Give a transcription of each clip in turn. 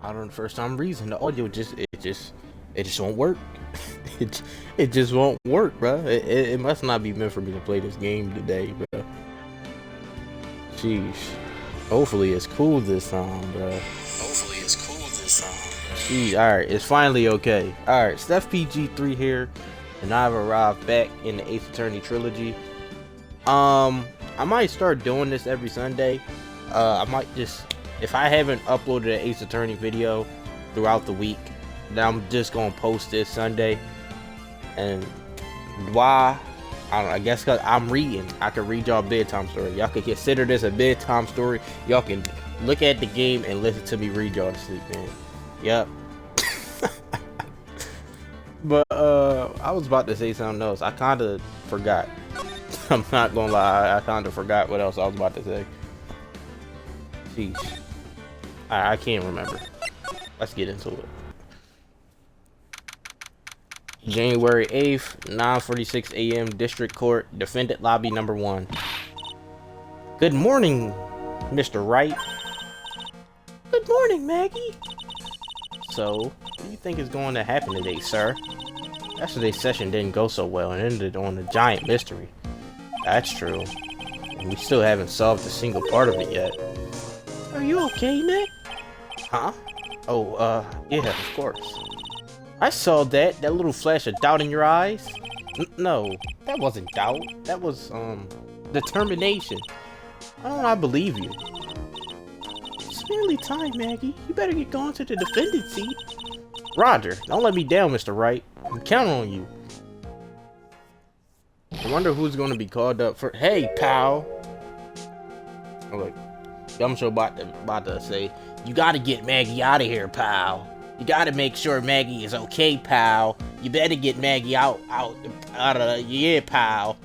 I don't know, the first time reason the audio it just won't work. it just won't work, bro. It must not be meant for me to play this game today, bro. Sheesh. Hopefully it's cool this time, bro. Hopefully it's cool this time. Sheesh. All right, it's finally okay. All right, Steph PG3 here, and I've arrived back in the Ace Attorney trilogy. I might start doing this every Sunday. I might just, if I haven't uploaded an Ace Attorney video throughout the week, then I'm just gonna post this Sunday. And why? I don't know, I guess because I'm reading. I can read y'all a bedtime story. Y'all can consider this a bedtime story. Y'all can look at the game and listen to me read y'all to sleep, man. Yep. But I was about to say something else. I kind of forgot. I'm not gonna lie, I kind of forgot what else I was about to say. Jeez. I can't remember. Let's get into it. January 8th, 9:46 a.m. District Court, Defendant Lobby number 1. Good morning, Mr. Wright. Good morning, Maggie. So, what do you think is going to happen today, sir? Yesterday's session didn't go so well and ended on a giant mystery. That's true. And we still haven't solved a single part of it yet. Are you okay, Nick? Huh? Oh, yeah, of course. I saw that little flash of doubt in your eyes. No, that wasn't doubt. That was, determination. I believe you. It's nearly time, Maggie. You better get going to the defendant seat. Roger, don't let me down, Mr. Wright. I'm counting on you. I wonder who's gonna be called up for. Hey, pal. Oh, look, Gumshoe about to say, you gotta get Maggie out of here, pal. You gotta make sure Maggie is okay, pal. You better get Maggie out of yeah, pal.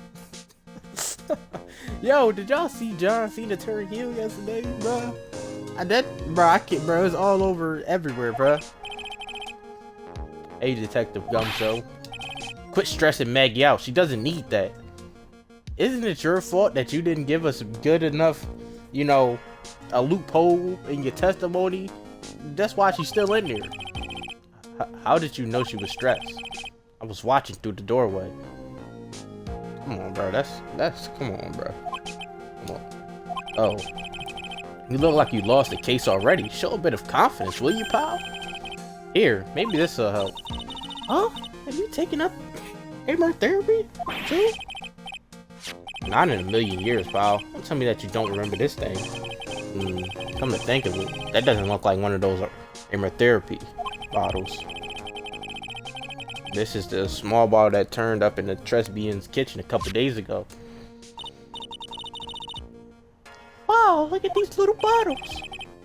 Yo, did y'all see John Cena turn heel yesterday, bro? I can't, bro. It's all over everywhere, bro. Hey, Detective Gumshoe. Quit stressing Maggie out. She doesn't need that. Isn't it your fault that you didn't give us good enough, you know, a loophole in your testimony? That's why she's still in there. How did you know she was stressed? I was watching through the doorway. Come on, bro. Come on, bro. Come on. Oh. You look like you lost the case already. Show a bit of confidence, will you, pal? Here, maybe this'll help. Huh? Have you taken up AMR therapy, too? Not in a million years, pal. Don't tell me that you don't remember this thing. Come to think of it, that doesn't look like one of those AMR therapy bottles. This is the small bottle that turned up in the Tresbian's kitchen a couple days ago. Wow, look at these little bottles.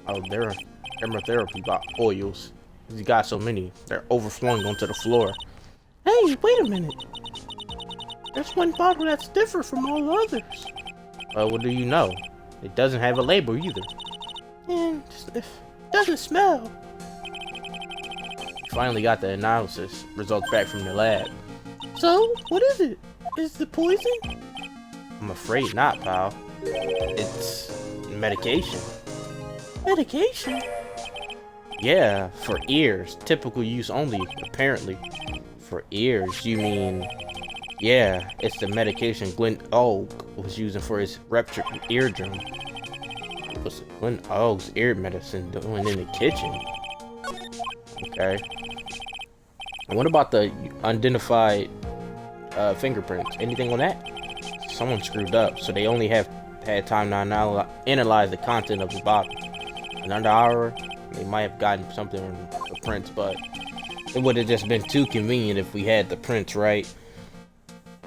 Oh, they're AMR therapy oils. You got so many, they're overflowing onto the floor. Hey, wait a minute. There's one bottle that's different from all others. Well, what do you know? It doesn't have a label either. And it doesn't smell. Finally got the analysis results back from the lab. So, what is it? Is it poison? I'm afraid not, pal. It's medication. Medication? Yeah, for ears. Typical use only, apparently. For ears, you mean... Yeah, it's the medication Glenn Ogg was using for his ruptured eardrum. What's Glenn Ogg's ear medicine doing in the kitchen? Okay. And what about the unidentified fingerprints? Anything on that? Someone screwed up, so they only had time to analyze the content of the bottle. Another hour, they might have gotten something on the prints, but it would have just been too convenient if we had the prints, right?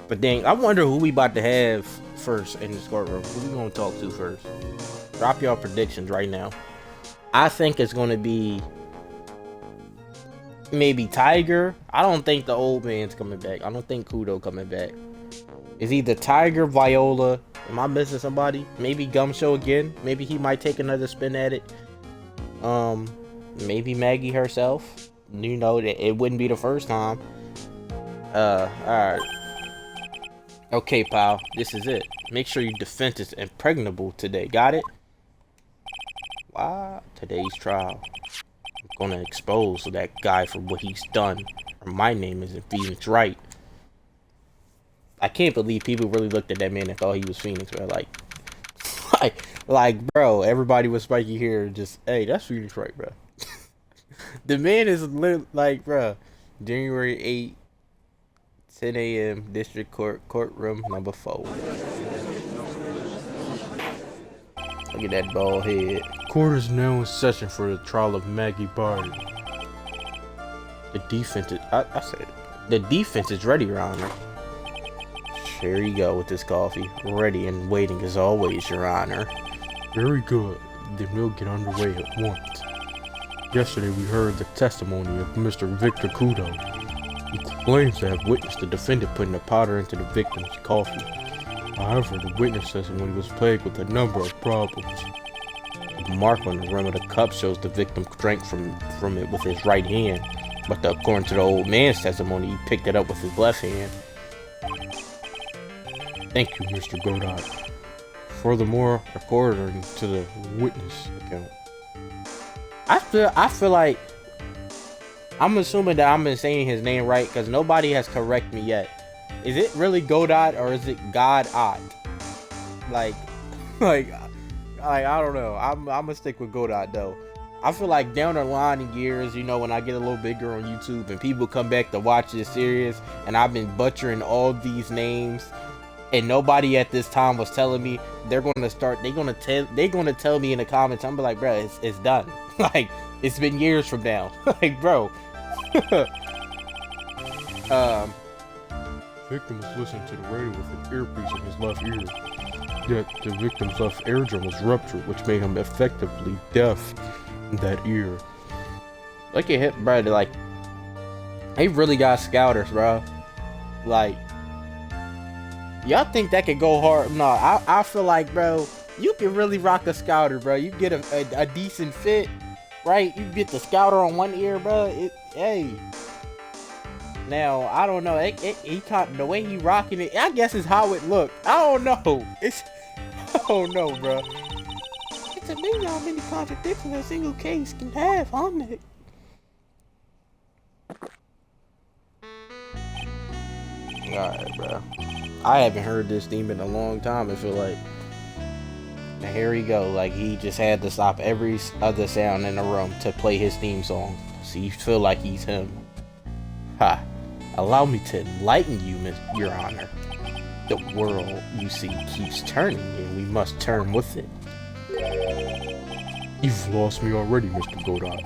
But dang, I wonder who we about to have first in this courtroom. Who we gonna talk to first? Drop y'all predictions right now. I think it's gonna be maybe Tiger. I don't think the old man's coming back. I don't think Kudo coming back. It's either Tiger, Viola. Am I missing somebody? Maybe Gumshoe again. Maybe he might take another spin at it. Maybe Maggie herself. You know, it wouldn't be the first time. Alright. Okay, pal, this is it. Make sure your defense is impregnable today. Got it? Wow, today's trial. I'm gonna expose that guy for what he's done. My name isn't Phoenix Wright. I can't believe people really looked at that man and thought he was Phoenix, bro. Like, bro, everybody with spiky hair just, hey, that's Phoenix Wright, bro. The man is like, bro, January 8th, 10 a.m., District Court, courtroom number 4. Look at that bald head. Court is now in session for the trial of Maggie Barty. The defense is, I said it. The defense is ready, Your Honor. Here you go with this coffee. Ready and waiting as always, Your Honor. Very good. Then we'll get underway at once. Yesterday we heard the testimony of Mr. Victor Kudo. He claims to have witnessed the defendant putting the powder into the victim's coffee. However, the witness says when he was plagued with a number of problems. The mark on the rim of the cup shows the victim drank from it with his right hand, but according to the old man's testimony, he picked it up with his left hand. Thank you, Mr. Godot. Furthermore, according to the witness account, I feel like I'm assuming that I'm saying his name right because nobody has corrected me yet. Is it really Godot or is it God-Ot? Like I don't know. I'm gonna stick with Godot though. I feel like down the line in years, you know, when I get a little bigger on YouTube and people come back to watch this series, and I've been butchering all these names, and nobody at this time was telling me, they're gonna tell me in the comments. I'm like, bro, it's done. Like, it's been years from now. Like, bro. Victim was listening to the radio with an earpiece in his left ear. Yet the victim's left eardrum was ruptured, which made him effectively deaf in that ear. Look at him, bro. Like, he really got scouters, bro. Like, y'all think that could go hard? No, I feel like, bro, you can really rock a scouter, bro. You get a decent fit, right? You get the scouter on one ear, bro. Hey. Now, I don't know. He caught the way he rocking it. I guess is how it looked. I don't know. I don't know, bro. It's amazing how many contradictions a single case can have on it. Alright, bro. I haven't heard this theme in a long time, I feel like. And here we go. Like, he just had to stop every other sound in the room to play his theme song. So you feel like he's him. Ha. Allow me to enlighten you, Your Honor. The world, you see, keeps turning, and we must turn with it. You've lost me already, Mr. Godot.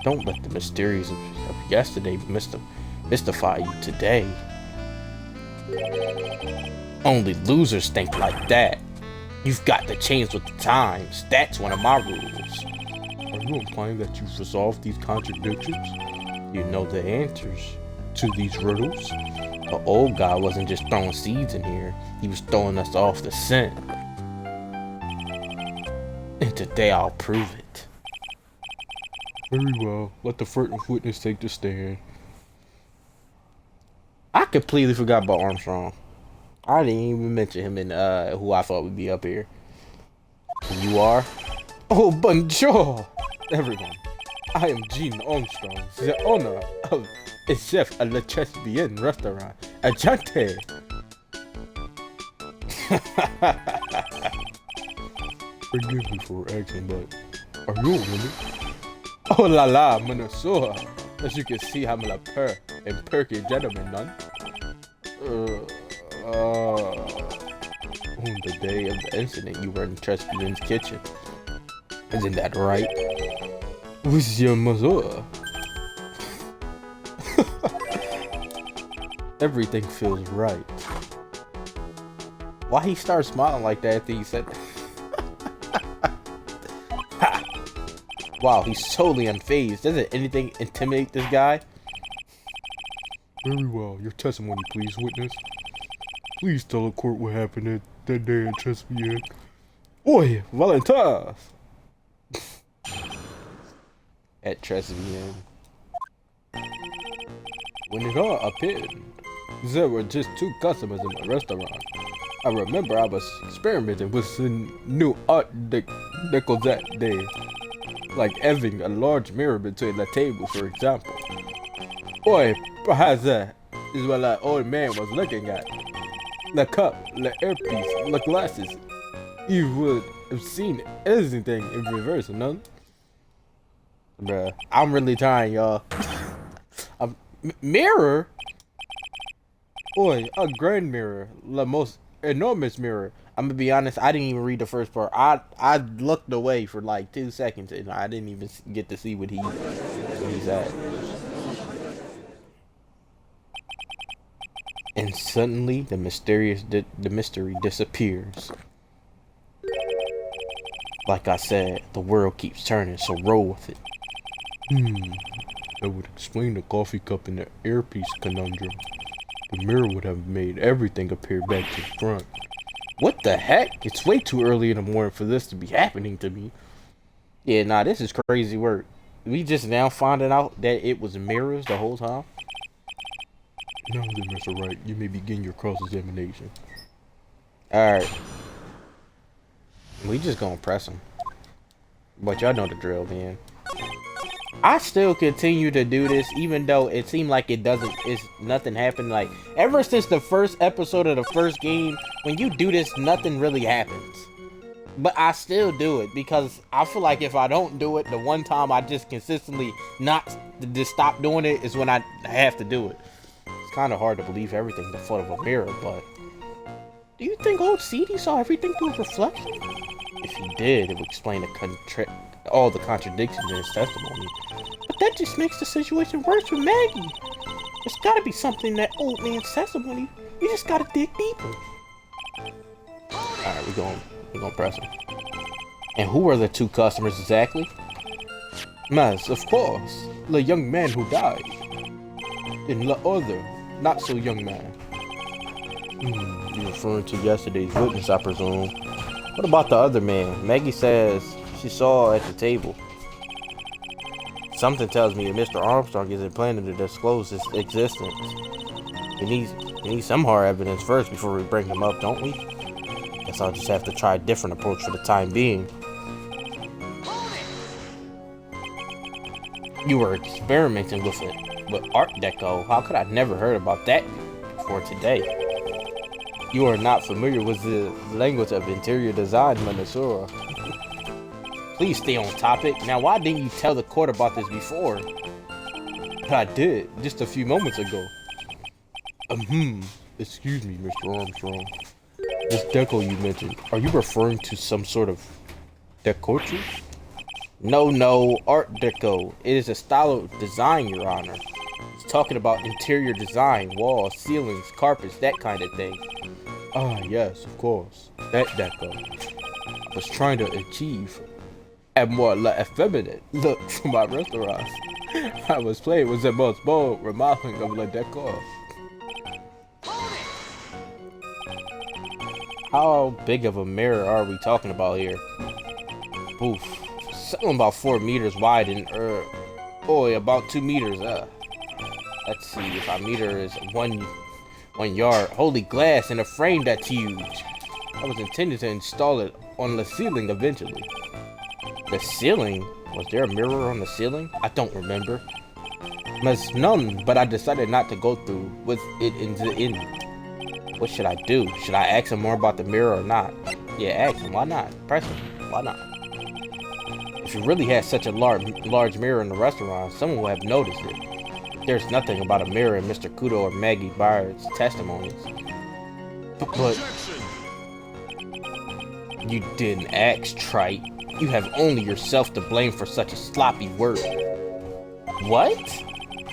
Don't let the mysteries of yesterday mystify you today. Only losers think like that. You've got to change with the times. That's one of my rules. Are you implying that you've resolved these contradictions? You know the answers to these riddles. The old guy wasn't just throwing seeds in here. He was throwing us off the scent. And today I'll prove it. Very well. Let the first witness take the stand. I completely forgot about Armstrong. I didn't even mention him in who I thought would be up here. You are? Oh, bonjour, everyone. I am Gene Armstrong, the owner of a chef at Le Tribulations restaurant. Agente. Forgive me for asking, but are you a woman? Oh la la, Minnesota. As you can see, I'm a and perky gentleman, none. On the day of the incident, you were in Tribulations' kitchen. Isn't that right? With your mother. Everything feels right. Why he started smiling like that after he said that? Wow, he's totally unfazed. Doesn't anything intimidate this guy? Very well. Your testimony, please, witness. Please tell the court what happened that day at Tribulations. Oi, Violetta! At Tribulations. When it all appeared, there were just 2 customers in my restaurant. I remember I was experimenting with some new art deco that day. like having a large mirror between the tables, for example. Or perhaps that is what that old man was looking at. The cup, the earpiece, the glasses. You would have seen anything in reverse, none? Bruh, I'm really trying, y'all. Mirror? Boy, a grand mirror. The most enormous mirror. I'm gonna be honest, I didn't even read the first part. I looked away for like 2 seconds and I didn't even get to see what he's at. And suddenly, the mystery disappears. Like I said, the world keeps turning, so roll with it. That would explain the coffee cup and the earpiece conundrum. The mirror would have made everything appear back to front. What the heck? It's way too early in the morning for this to be happening to me. Yeah, nah, this is crazy work. We just now finding out that it was mirrors the whole time? Now then, Mr. Wright, you may begin your cross-examination. Alright. We just gonna press him. But y'all know the drill, man. I still continue to do this, even though it seemed like nothing happened. Like, ever since the first episode of the first game, when you do this, nothing really happens. But I still do it, because I feel like if I don't do it, the one time I just consistently just stop doing it is when I have to do it. It's kind of hard to believe everything in the foot of a mirror, but... Do you think old CD saw everything through a reflection? If he did, it would explain all the contradictions in his testimony. But that just makes the situation worse with Maggie. There's gotta be something in that old man's testimony. We just gotta dig deeper. Alright, we're gonna press him. And who are the 2 customers exactly? Mas, of course, the young man who died. And the other, not so young man. You're referring to yesterday's witness, I presume. What about the other man? Maggie says she saw at the table. Something tells me that Mr. Armstrong isn't planning to disclose his existence. We need some hard evidence first before we bring him up, don't we? Guess I'll just have to try a different approach for the time being. You were experimenting with Art Deco. How could I never heard about that before today? You are not familiar with the language of interior design, Manasura. Please stay on topic. Now, why didn't you tell the court about this before? I did, just a few moments ago. Excuse me, Mr. Armstrong. This deco you mentioned, are you referring to some sort of decoration? No, Art Deco. It is a style of design, Your Honor. It's talking about interior design, walls, ceilings, carpets, that kind of thing. Ah, yes, of course. That deco. I was trying to achieve a more effeminate look for my restaurant. I was playing with the most bold remodeling of the decor. How big of a mirror are we talking about here? Oof. Something about 4 meters wide and about 2 meters. Let's see if our meter is 1 yard. Holy glass in a frame that's huge. I was intended to install it on the ceiling eventually. The ceiling? Was there a mirror on the ceiling? I don't remember. There's none, but I decided not to go through with it in the end. What should I do? Should I ask him more about the mirror or not? Yeah, ask him. Why not? Press him. Why not? If you really had such a large mirror in the restaurant, someone would have noticed it. There's nothing about a mirror in Mr. Kudo or Maggie Byard's testimonies. But you didn't ask, trite. You have only yourself to blame for such a sloppy work. What?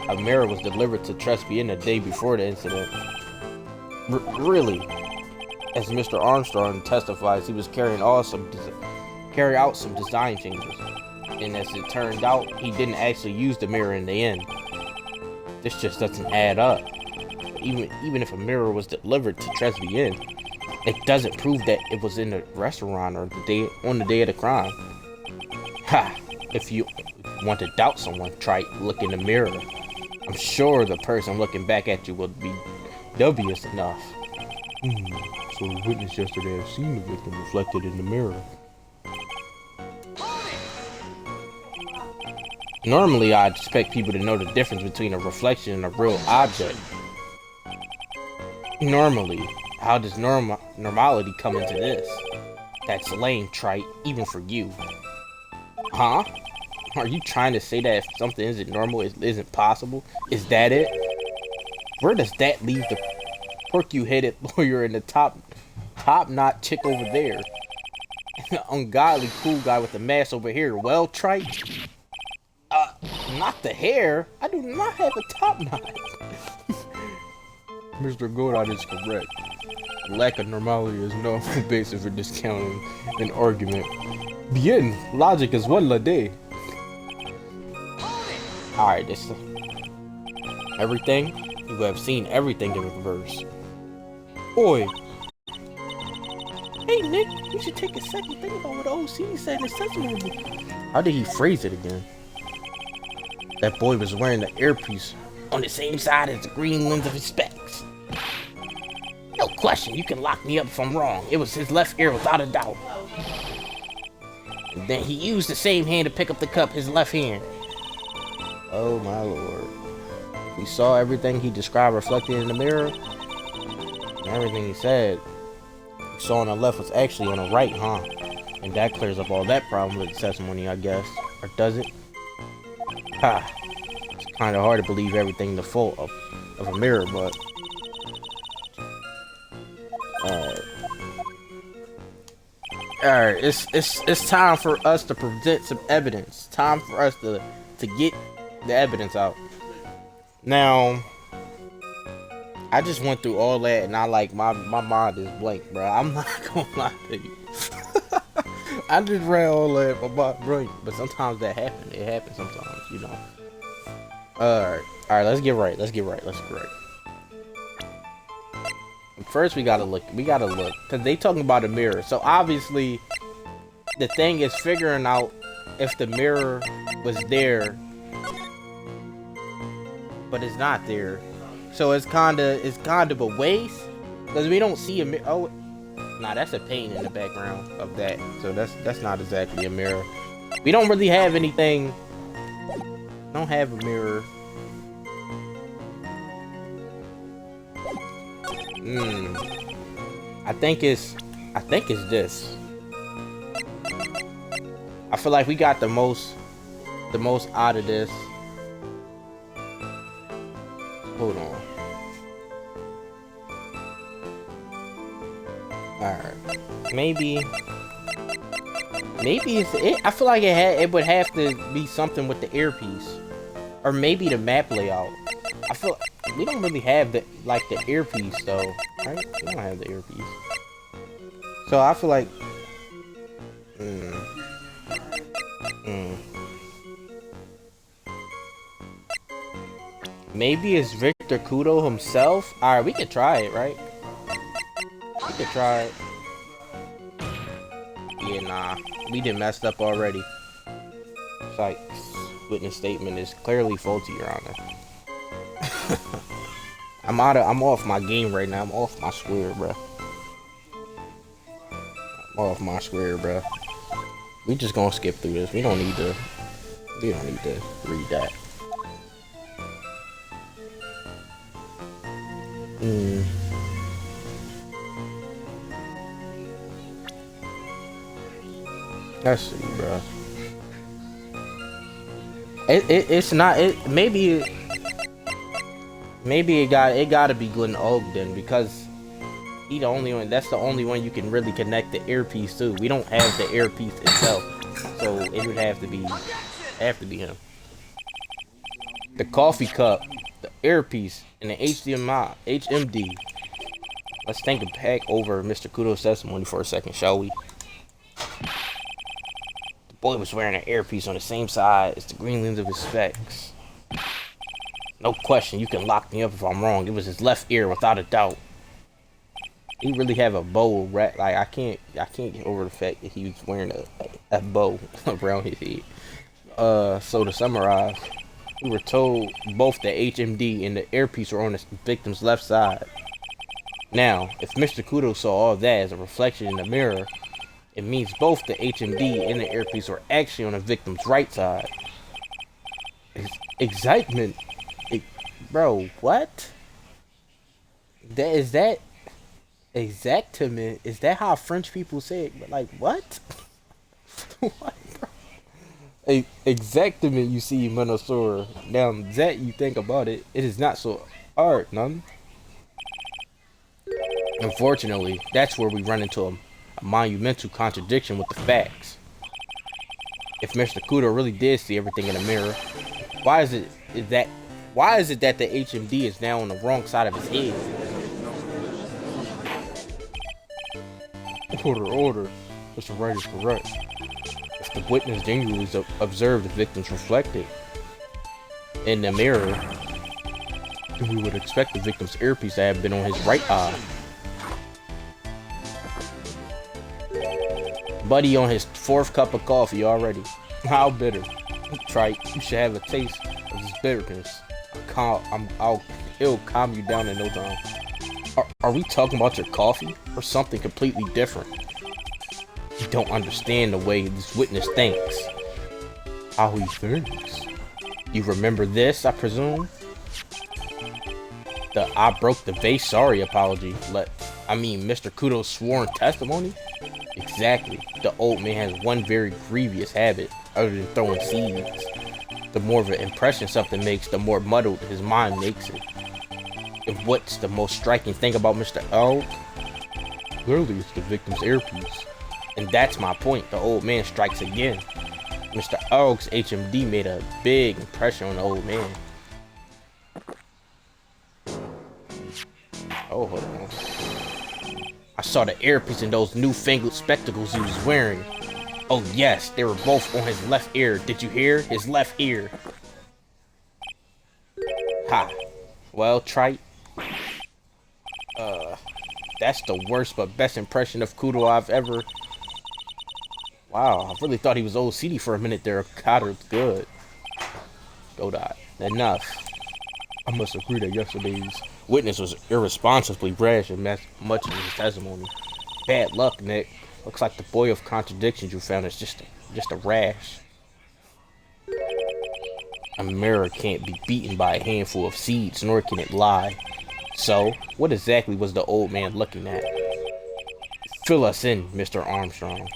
A mirror was delivered to Trespian the day before the incident. Really? As Mr. Armstrong testifies, he was carrying out some design changes. And as it turned out, he didn't actually use the mirror in the end. This just doesn't add up. Even if a mirror was delivered to Tresby Inn, it doesn't prove that it was in the restaurant or on the day of the crime. Ha! If you want to doubt someone, try look in the mirror. I'm sure the person looking back at you will be dubious enough. So the witness yesterday has seen the victim reflected in the mirror. Normally, I'd expect people to know the difference between a reflection and a real object. Normally, how does normality come into this? That's lame, Trite, even for you. Huh? Are you trying to say that if something isn't normal, it isn't possible? Is that it? Where does that leave the porky-headed lawyer and the top-knot chick over there? The ungodly cool guy with the mask over here. Well, Trite? Not the hair. I do not have a top knot. Mr. Godot is correct. Lack of normality is no basis for discounting an argument. Bien, logic is one la day. Alright, this is everything. You have seen everything in reverse. Oi! Hey Nick, you should take a second think about what OC said in his testimony. How did he phrase it again? That boy was wearing the earpiece on the same side as the green lens of his specs. No question, you can lock me up if I'm wrong. It was his left ear without a doubt. And then he used the same hand to pick up the cup, his left hand. Oh my lord. We saw everything he described reflected in the mirror. And everything he said, we saw on the left was actually on the right, huh? And that clears up all that problem with the testimony, I guess. Or does it? Ha. It's kind of hard to believe everything the fault of a mirror, but... Alright, it's time for us to present some evidence. Time for us to get the evidence out. Now, I just went through all that and my mind is blank, bro. I'm not gonna lie to you. I just read all that, my mind blank. But sometimes that happens. It happens sometimes, you know. Alright, let's get right. First, we gotta look, because they talking about a mirror. So obviously, the thing is figuring out if the mirror was there, but it's not there. So it's kind of a waste, because we don't see a mirror. Oh, nah, that's a painting in the background of that. So that's not exactly a mirror. We don't really have anything. Don't have a mirror. I think it's this. I feel like we got the most out of this. Hold on. Alright. Maybe it's it. I feel like it would have to be something with the earpiece. Or maybe the map layout. I feel we don't really have the earpiece though, right? We don't have the earpiece. So I feel like maybe it's Victor Kudo himself. Alright, we could try it, right? We could try it. Yeah, nah. We done messed up already. It's like witness statement is clearly faulty, Your Honor. I'm off my game right now. I'm off my square, bro. We just gonna skip through this. We don't need to read that. Let's see, bro. It's not. Maybe it gotta be Glenn Ogden, because he the only one. That's the only one you can really connect the earpiece to. We don't have the earpiece itself, so it would have to be him. The coffee cup, the earpiece, and the HMD. Let's think back over Mr. Kudo's testimony for a second, shall we? The boy was wearing an earpiece on the same side as the green lens of his specs. No question, you can lock me up if I'm wrong. It was his left ear without a doubt. He really have a bow, right? Like I can't get over the fact that he was wearing a bow around his head. So to summarize, we were told both the HMD and the earpiece were on the victim's left side. Now, if Mr. Kudo saw all that as a reflection in the mirror, it means both the HMD and the earpiece were actually on the victim's right side. Excitement. Bro, what? That exactement? Is that how French people say it? But like, what? What, bro? Exactement, you see, Minosaur. Now that you think about it, it is not so hard, none. Unfortunately, that's where we run into a monumental contradiction with the facts. If Mr. Kudo really did see everything in the mirror, why is it that the HMD is now on the wrong side of his head? Order. Mr. Wright is correct. If the witness genuinely observed the victim's reflected in the mirror, then we would expect the victim's earpiece to have been on his right eye. Buddy on his 4th cup of coffee already. How bitter. Trite, you should have a taste of this bitterness. It'll calm you down in no time. Are we talking about your coffee or something completely different? You don't understand the way this witness thinks. How he thinks? You remember this, I presume? The I broke the vase sorry apology. Mr. Kudo's sworn testimony? Exactly. The old man has one very grievous habit, other than throwing seeds. The more of an impression something makes, the more muddled his mind makes it. And what's the most striking thing about Mr. Elg? Clearly it's the victim's earpiece. And that's my point, the old man strikes again. Mr. Elg's HMD made a big impression on the old man. Oh, hold on. I saw the earpiece in those newfangled spectacles he was wearing. Oh yes, they were both on his left ear. Did you hear? His left ear. Ha. Well, Trite. That's the worst but best impression of Kudo I've ever... Wow, I really thought he was OCD for a minute there. Cotter's good. Go dot. Enough. I must agree that yesterday's witness was irresponsibly brash and much of his testimony. Bad luck, Nick. Looks like the boy of contradictions you found is just a rash. A mirror can't be beaten by a handful of seeds, nor can it lie. So, what exactly was the old man looking at? Fill us in, Mr. Armstrong.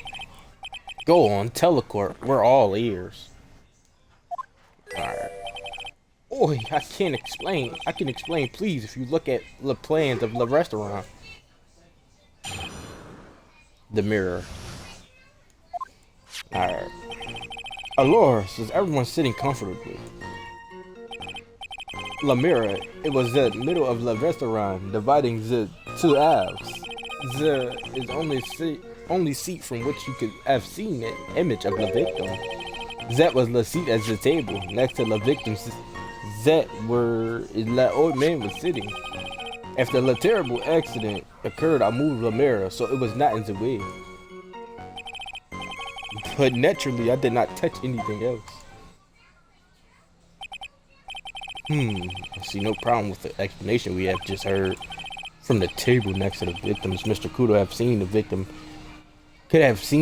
Go on, tell the court. We're all ears. Alright. Oi, I can explain, please, if you look at the plans of the restaurant. The mirror. Alright. Alors, says everyone sitting comfortably. La mirror, it was the middle of the restaurant, dividing the two halves. The is only seat from which you could have seen the image of the victim. That was the seat at the table, next to the victim's that where the old man was sitting. After the terrible accident occurred, I moved the mirror so it was not in the way. But naturally, I did not touch anything else. I see no problem with the explanation we have just heard. From the table next to the victims, Mr. Kudo could have seen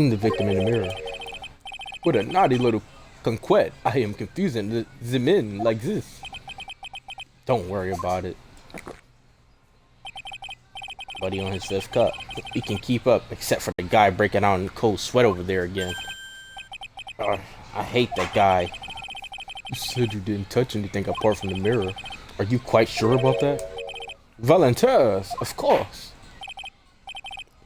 the victim in the mirror. What a naughty little conquet. I am confusing the men like this. Don't worry about it. Buddy on his 5th cup. He can keep up, except for the guy breaking out in cold sweat over there again. I hate that guy. You said you didn't touch anything apart from the mirror. Are you quite sure about that? Volunteers, of course.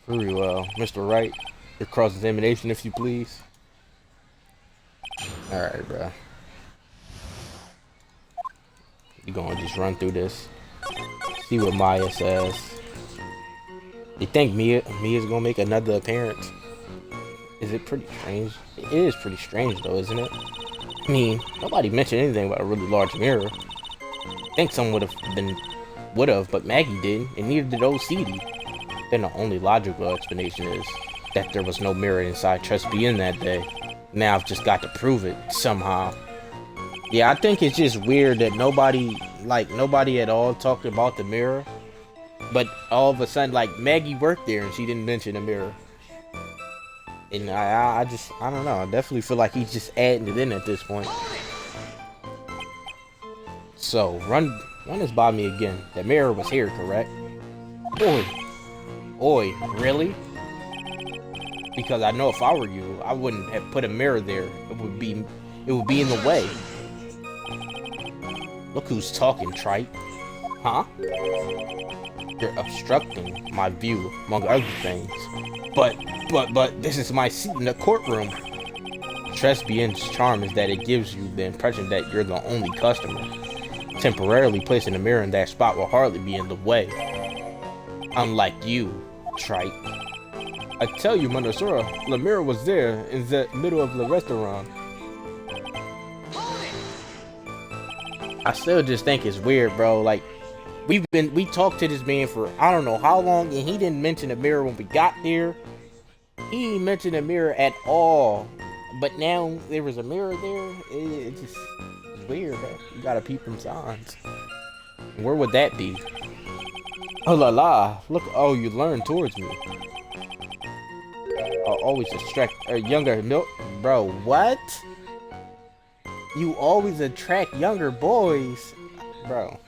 Very well. Mr. Wright, your cross-examination, if you please. Alright, bro. You gonna just run through this. See what Maya says. You think Mia's gonna make another appearance? Is it pretty strange? It is pretty strange though, isn't it? I mean, nobody mentioned anything about a really large mirror. I think someone would have, but Maggie didn't, and neither did old CD. Then the only logical explanation is that there was no mirror inside Trust-Be-In that day. Now I've just got to prove it somehow. Yeah, I think it's just weird that nobody at all talked about the mirror. But all of a sudden, like, Maggie worked there and she didn't mention the mirror. And I don't know. I definitely feel like he's just adding it in at this point. So, run this by me again. The mirror was here, correct? Oi, really? Because I know if I were you, I wouldn't have put a mirror there. It would be in the way. Look who's talking, Trite. Huh? You're obstructing my view, among other things. But this is my seat in the courtroom. Trespian's charm is that it gives you the impression that you're the only customer. Temporarily placing a mirror in that spot will hardly be in the way. Unlike you, Trite. I tell you, Manasura, the mirror was there in the middle of the restaurant. I still just think it's weird, bro. Like, we talked to this man for I don't know how long, and he didn't mention the mirror when we got there. He didn't mention the mirror at all. But now there was a mirror there. It's just weird, bro. You gotta peep them signs. Where would that be? Oh la la! Look, oh, you learn towards me. I'll always attract younger milk, bro. What? You always attract younger boys, bro.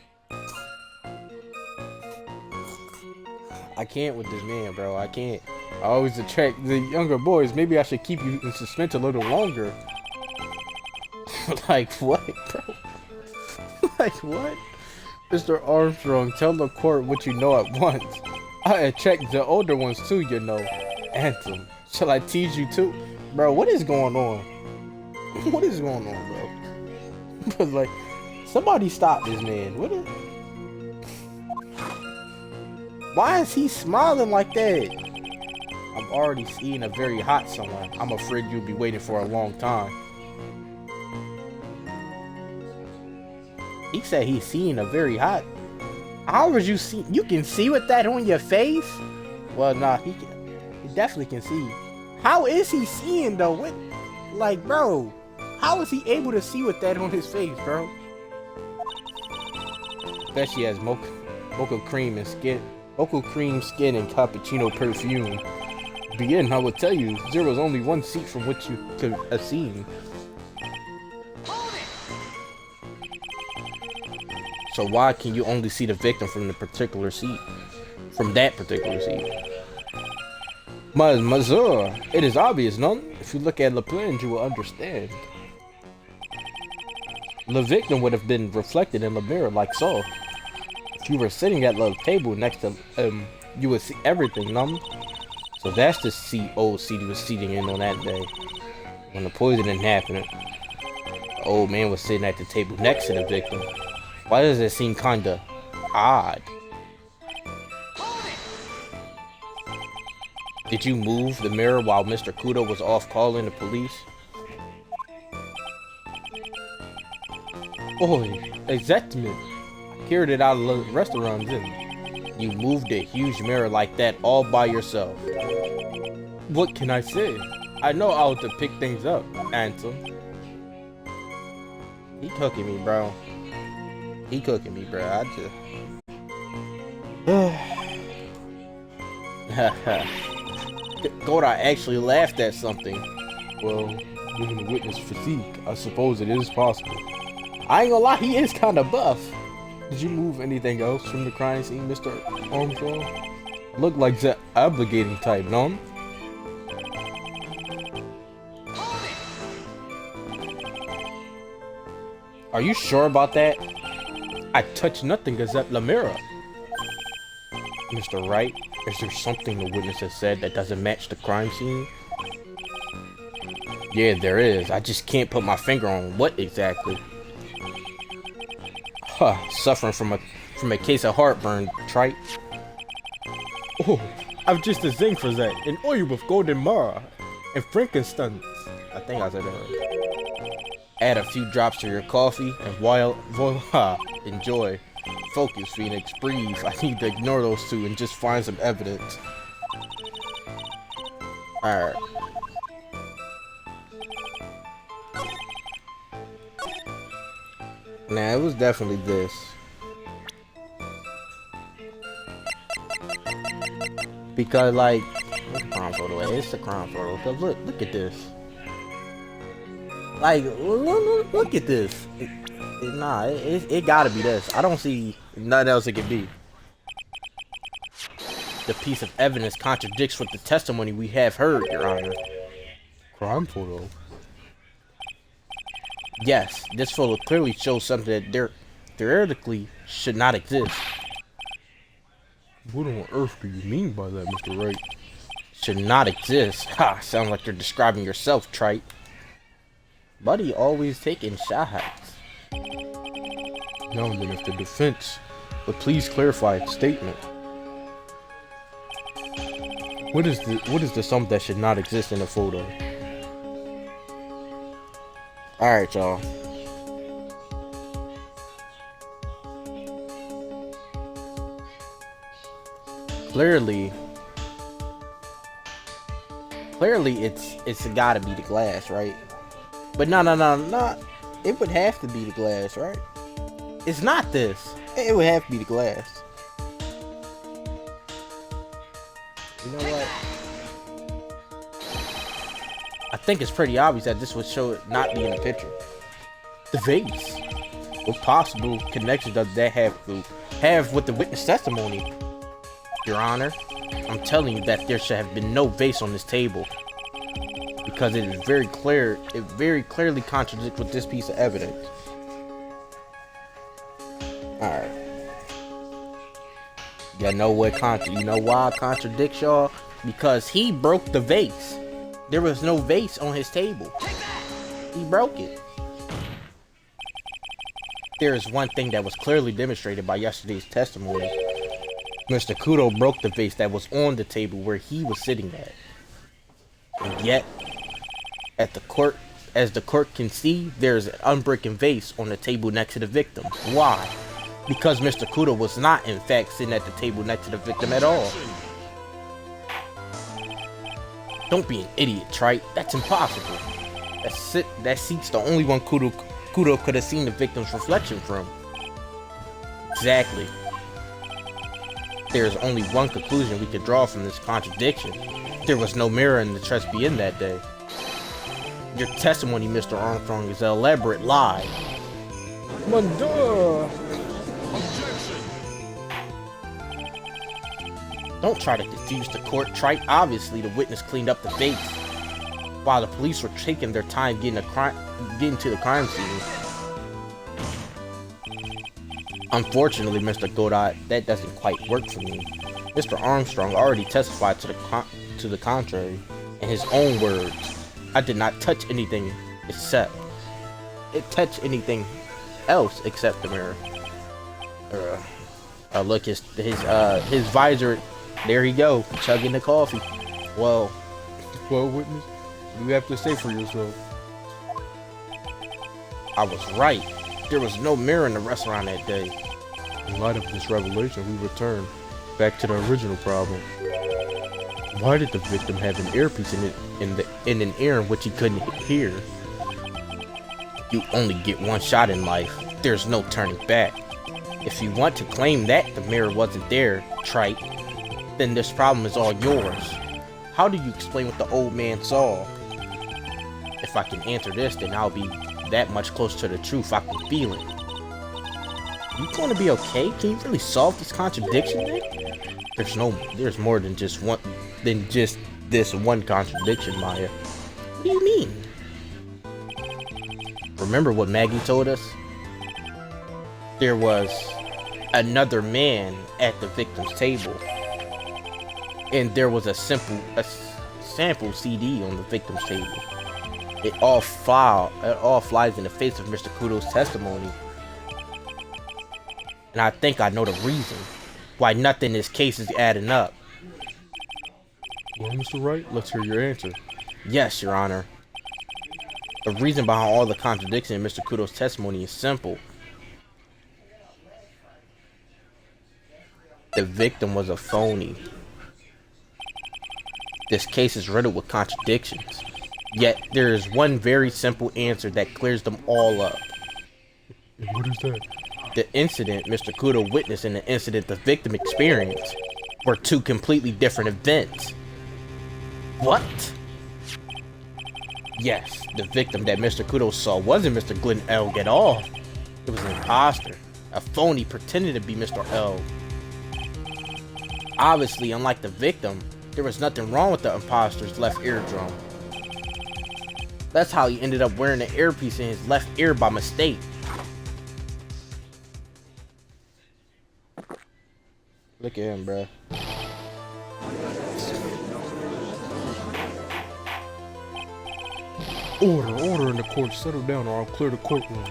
I can't with this man, bro. I can't. I always attract the younger boys. Maybe I should keep you in suspense a little longer. Like what, bro? Like what? Mr. Armstrong, tell the court what you know at once. I attract the older ones too, you know. Anthem. Shall I tease you too? Bro, what is going on? What is going on, bro? But like, somebody stop this man. What is... Why is he smiling like that? I'm already seeing a very hot someone. I'm afraid you'll be waiting for a long time. He said he's seeing a very hot. How would you see? You can see with that on your face? Well, nah, he definitely can see. How is he seeing though? What? Like, bro, how is he able to see with that on his face, bro? Bet she has mocha cream and skin. Mocha cream skin and cappuccino perfume. Begin, I will tell you, there was only one seat from which you could have seen. So why can you only see the victim from the particular seat? From that particular seat? Mazur, it is obvious, no? If you look at the plans, you will understand. The victim would have been reflected in the mirror like so. If you were sitting at the table next to you would see everything, no? So that's the old seat he was seating in on that day. When the poisoning happened, the old man was sitting at the table next to the victim. Why does it seem kinda odd? Did you move the mirror while Mr. Kudo was off calling the police? Oi, exactly. I carried it out of the restaurant, didn't you? You moved a huge mirror like that all by yourself. What can I say? I know how to pick things up, Anthem. He cooking me, bro. He cooking me, bro. I just... God, I actually laughed at something. Well, given the witness physique, I suppose it is possible. I ain't gonna lie, he is kind of buff. Did you move anything else from the crime scene, Mr. Armstrong? Look like the obligating type, no? Are you sure about that? I touched nothing except the mirror. Mr. Wright, is there something the witness has said that doesn't match the crime scene? Yeah, there is. I just can't put my finger on what exactly. Huh, suffering from a case of heartburn, Trite. Oh, I've just a zinc for that. An oil with golden mara and frankincense. I think I said that right. Add a few drops to your coffee and voila, enjoy. Focus, Phoenix, breathe. I need to ignore those two and just find some evidence. Alright. Nah, it was definitely this. Because, like, what's the crime photo at? It's the crime photo. Cause look at this. Like, look at this. Nah, it gotta be this. I don't see nothing else it could be. The piece of evidence contradicts with the testimony we have heard, Your Honor. Crime photo? Yes, this photo clearly shows something that theoretically should not exist. What on earth do you mean by that, Mr. Wright? Should not exist? Ha, sounds like you're describing yourself, trite. Buddy always taking shots. Now then, if the defense would please clarify its statement. What is the something that should not exist in a photo? Alright, y'all. Clearly it's gotta be the glass, right? But no. It would have to be the glass, right? It's not this. It would have to be the glass. You know what? I think it's pretty obvious that this would show it not be in the picture. The vase. What possible connection does that have with the witness testimony? Your Honor, I'm telling you that there should have been no vase on this table. Because it is very clear, it very clearly contradicts with this piece of evidence. Alright. You know why it contradicts, y'all? Because he broke the vase. There was no vase on his table. He broke it. There is one thing that was clearly demonstrated by yesterday's testimony. Mr. Kudo broke the vase that was on the table where he was sitting at. And yet, as the court can see, there is an unbroken vase on the table next to the victim. Why? Because Mr. Kudo was not, in fact, sitting at the table next to the victim at all. Don't be an idiot, trite. That's impossible. That seat's the only one Kudo could have seen the victim's reflection from. Exactly. There is only one conclusion we could draw from this contradiction. There was no mirror in the Trespy Inn that day. Your testimony, Mr. Armstrong, is an elaborate lie. Duh. Don't try to confuse the court, trite. Obviously, the witness cleaned up the vase while the police were taking their time getting to the crime scene. Unfortunately, Mr. Godot, that doesn't quite work for me. Mr. Armstrong already testified to the contrary. In his own words, I did not touch anything else except the mirror. Look, his visor. There he go, chugging the coffee. Well, witness, what do you have to say for yourself? I was right. There was no mirror in the restaurant that day. In light of this revelation, we return back to the original problem. Why did the victim have an earpiece in an ear in which he couldn't hear? You only get one shot in life. There's no turning back. If you want to claim that the mirror wasn't there, trite, then this problem is all yours. How do you explain what the old man saw? If I can answer this, then I'll be that much closer to the truth. I can feel it. You going to be okay? Can you really solve this contradiction, Nick? There's more than just this one contradiction, Maya. What do you mean? Remember what Maggie told us? There was another man at the victim's table. And there was a sample CD on the victim's table. It all flies in the face of Mr. Kudo's testimony. And I think I know the reason why nothing in this case is adding up. Well, Mr. Wright, let's hear your answer. Yes, Your Honor. The reason behind all the contradiction in Mr. Kudo's testimony is simple. The victim was a phony. This case is riddled with contradictions. Yet, there is one very simple answer that clears them all up. And what is that? The incident Mr. Kudo witnessed and the incident the victim experienced were two completely different events. What? Yes, the victim that Mr. Kudo saw wasn't Mr. Glenn Elg at all. It was an imposter, a phony pretending to be Mr. L. Obviously, unlike the victim, there was nothing wrong with the imposter's left eardrum. That's how he ended up wearing an earpiece in his left ear by mistake. Look at him, bruh. Order in the court. Settle down or I'll clear the courtroom.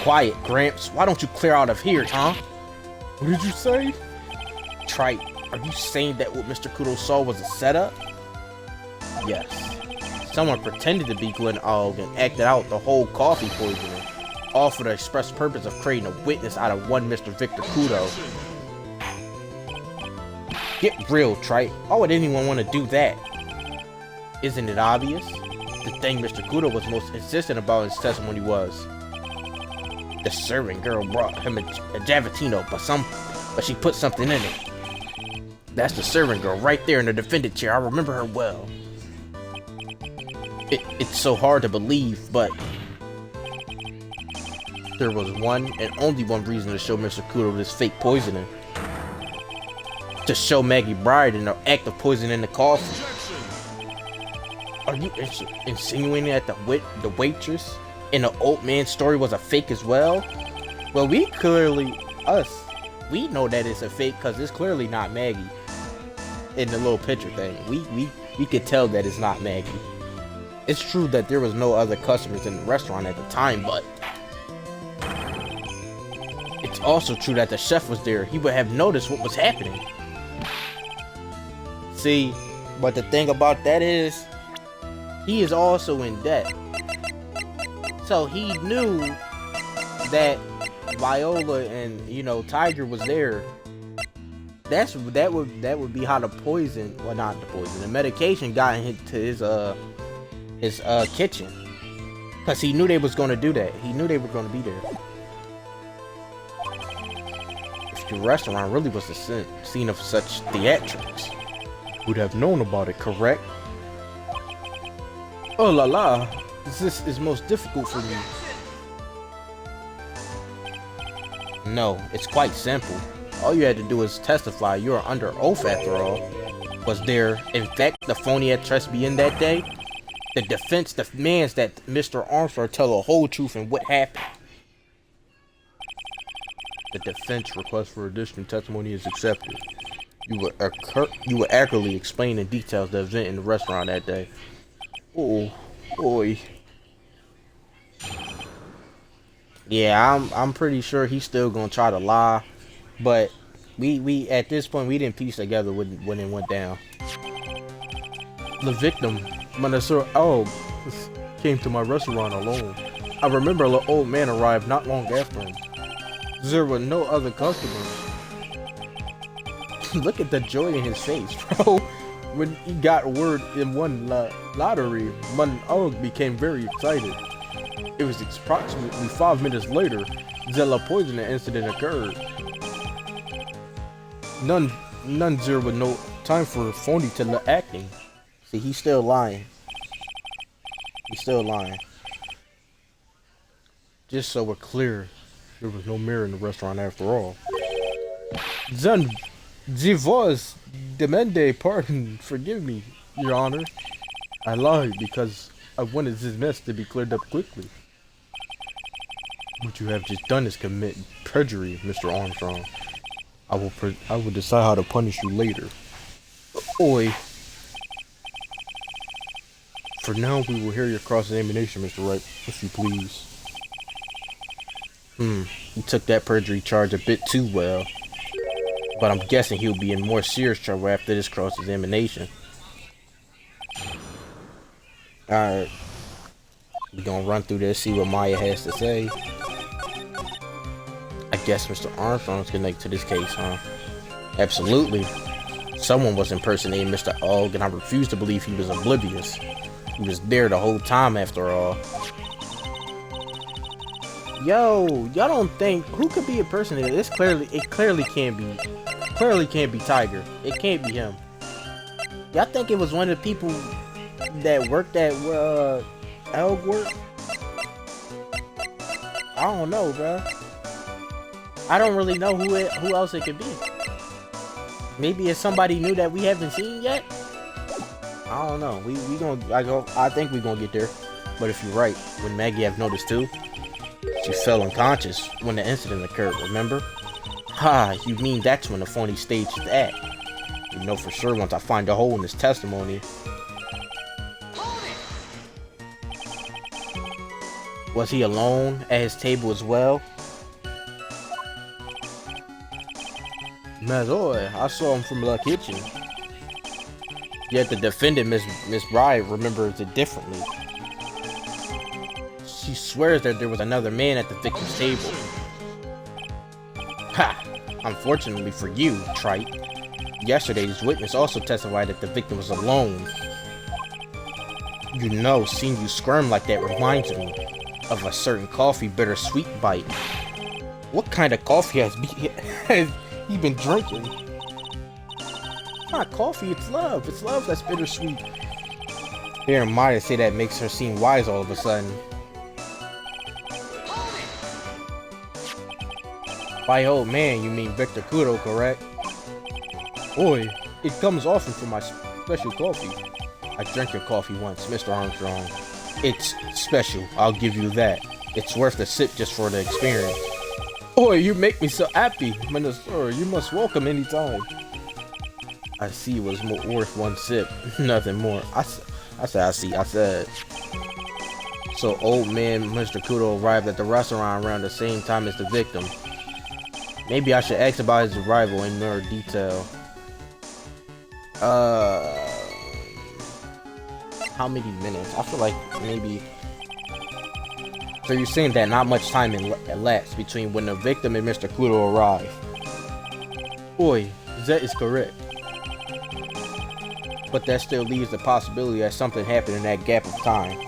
Quiet, Gramps. Why don't you clear out of here, huh? What did you say? Trite, are you saying that what Mr. Kudo saw was a setup? Yes. Someone pretended to be Glenn Ogg and acted out the whole coffee poisoning, all for the express purpose of creating a witness out of one Mr. Victor Kudo. Get real, Trite. Why would anyone want to do that? Isn't it obvious? The thing Mr. Kudo was most insistent about in his testimony was the servant girl brought him a Javatino, but she put something in it. That's the servant girl right there in the defendant chair. I remember her well. It's so hard to believe, but there was one and only one reason to show Mr. Kudo this fake poisoning. To show Maggie Bride in the act of poisoning the coffee. Are you insinuating that the waitress in the old man's story was a fake as well? Well, we know that it's a fake because it's clearly not Maggie in the little picture thing. We could tell that it's not Maggie. It's true that there was no other customers in the restaurant at the time, but it's also true that the chef was there. He would have noticed what was happening. See, but the thing about that is, he is also in debt. So he knew that Viola and Tiger was there. That would be how the poison, well, not the poison, the medication got into his kitchen, because he knew they was going to do that. He knew they were going to be there. If the restaurant really was the scene of such theatrics, would have known about it, correct? Oh la la, this is most difficult for me. No, it's quite simple. All you had to do is testify. You are under oath after all. Was there, in fact, the phony at Tresby that day? The defense demands that Mr. Armstrong tell the whole truth and what happened. The defense request for additional testimony is accepted. You will accurately explain in details the event in the restaurant that day. Oh, boy. Yeah, I'm pretty sure he's still gonna try to lie, but we at this point we didn't piece together when it went down. The victim, Mr. Ogg, came to my restaurant alone. I remember the old man arrived not long after him. There were no other customers. Look at the joy in his face, bro. When he got word in one lottery, Mr. Ogg became very excited. It was approximately 5 minutes later that the poisoning incident occurred. None there was no time for phony acting. See, he's still lying. He's still lying. Just so we're clear, there was no mirror in the restaurant after all. Then, the was demande pardon. Forgive me, Your Honor. I lied because I wanted this mess to be cleared up quickly. What you have just done is commit perjury, Mr. Armstrong. I will decide how to punish you later. Oi. For now, we will hear your cross-examination, Mr. Wright, if you please. He took that perjury charge a bit too well. But I'm guessing he'll be in more serious trouble after this cross-examination. Alright. We're gonna run through this, see what Maya has to say. I guess Mr. Armstrong's connected to this case, huh? Absolutely. Someone was impersonating Mr. Ogg, and I refuse to believe he was oblivious. He was there the whole time after all. Yo, y'all don't think who could be impersonated? It clearly can't be Tiger. It can't be him. Y'all think it was one of the people that worked at Ogg work? I don't know, bro. I don't really know who else it could be. Maybe it's somebody new that we haven't seen yet. I don't know. I think we gonna get there. But if you're right, when Maggie have noticed too, she fell unconscious when the incident occurred. Remember? Ha! You mean that's when the phony staged that? You know for sure once I find a hole in this testimony. Was he alone at his table as well? Mazoy, I saw him from the kitchen. Yet the defendant, Miss Wright, remembers it differently. She swears that there was another man at the victim's table. Ha! Unfortunately for you, Trite. Yesterday's witness also testified that the victim was alone. You know, seeing you squirm like that reminds me of a certain coffee bittersweet bite. What kind of coffee has he been drinking? It's not coffee, it's love. It's love that's bittersweet. Hearing Maya say that makes her seem wise all of a sudden. By old man, you mean Victor Kudo, correct? Oi, it comes often from my special coffee. I drank your coffee once, Mr. Armstrong. It's special, I'll give you that. It's worth a sip just for the experience. Oi, you make me so happy, Minister. You must welcome any time. I see it was worth one sip, nothing more. I said. So old man Mr. Kudo arrived at the restaurant around the same time as the victim. Maybe I should ask about his arrival in more detail. How many minutes? I feel like maybe. So you're saying that not much time elapsed between when the victim and Mr. Kudo arrived? Oi, that is correct. But that still leaves the possibility that something happened in that gap of time.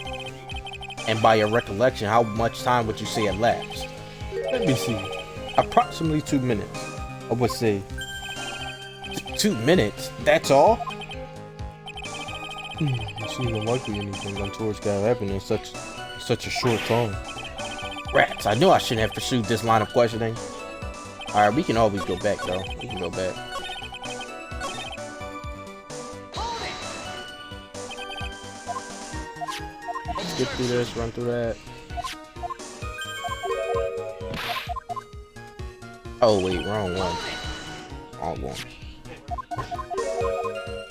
And by your recollection, how much time would you say elapsed? Let me see. Approximately 2 minutes, I would say. 2 minutes? That's all? It seems unlikely anything untoward could have happened in such a short time. Rats, I knew I shouldn't have pursued this line of questioning. Alright, we can always go back though. We can go back. Skip through this, run through that. Oh wait, wrong one. Wrong one.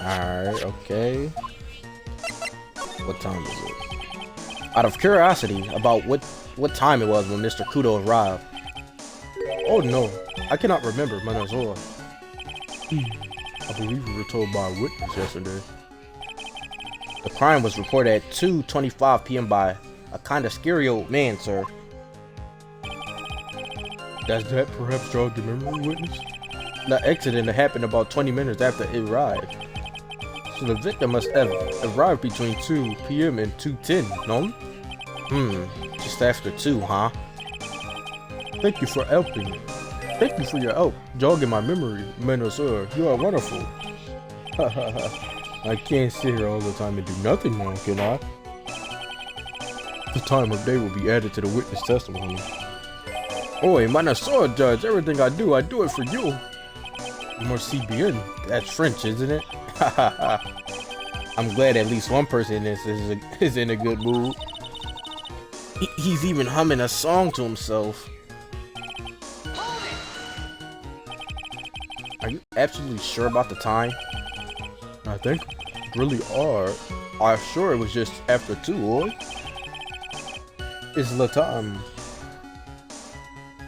Alright, okay. What time is it? Out of curiosity about what time it was when Mr. Kudo arrived. Oh no, I cannot remember, Manazoa. I believe we were told by a witness yesterday. The crime was reported at 2:25 p.m. by a kind of scary old man, sir. Does that perhaps jog your memory, witness? The accident happened about 20 minutes after it arrived. So the victim must have arrived between 2 p.m. and 2:10, no? Just after 2, huh? Thank you for helping. Thank you for your help, jogging my memory, Manazoa. You are wonderful. I can't sit here all the time and do nothing now, can I? The time of day will be added to the witness testimony. Oi, Manazoa, judge, everything I do it for you. Merci bien. That's French, isn't it? I'm glad at least one person in this is in a good mood. He's even humming a song to himself. Are you absolutely sure about the time? I think really are. I'm sure it was just after 2, oi. It's the time.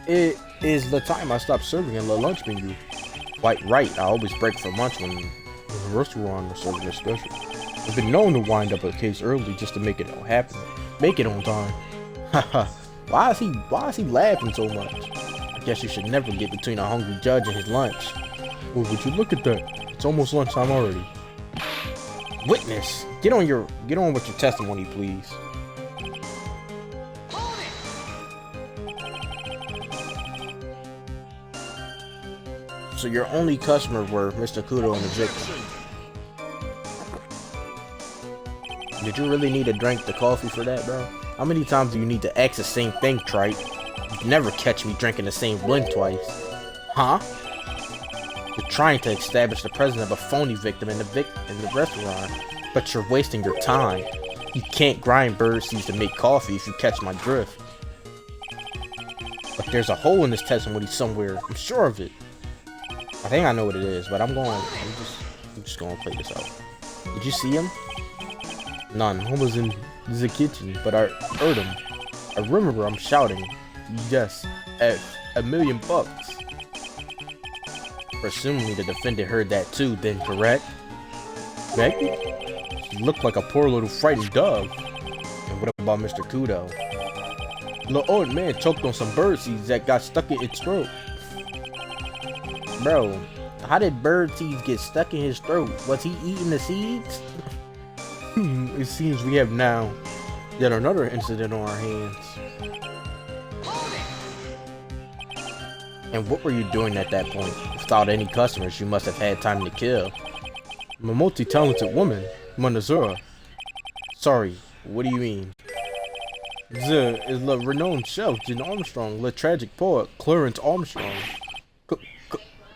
It is the time I stopped serving in the lunch menu. Quite right. I always break for lunch when the restaurant is serving a special. I've been known to wind up a case early just to make it happen. Make it on time. Haha. Why is he laughing so much? I guess you should never get between a hungry judge and his lunch. Well, would you look at that? It's almost lunchtime already. Witness, get on with your testimony, please. So your only customers were Mr. Kudo and the victim. Did you really need to drink the coffee for that, bro? How many times do you need to ask the same thing, Trite? You'd never catch me drinking the same blend twice. Huh? You're trying to establish the presence of a phony victim in the restaurant, but you're wasting your time. You can't grind bird seeds to make coffee if you catch my drift. But there's a hole in this testimony somewhere. I'm sure of it. I think I know what it is, but I'm just gonna play this out. Did you see him? None. I was in the kitchen, but I heard him. I remember I'm shouting, yes, at $1 million. Presumably the defendant heard that too, then, correct? Maggie? She looked like a poor little frightened dove. And what about Mr. Kudo? The old man choked on some bird seeds that got stuck in its throat. Bro, how did bird seeds get stuck in his throat? Was he eating the seeds? It seems we have now yet another incident on our hands. And what were you doing at that point? Without any customers, you must have had time to kill. I'm a multi-talented woman, Manazura. Sorry, what do you mean? The is the renowned chef Jim Armstrong, the tragic poet Clarence Armstrong.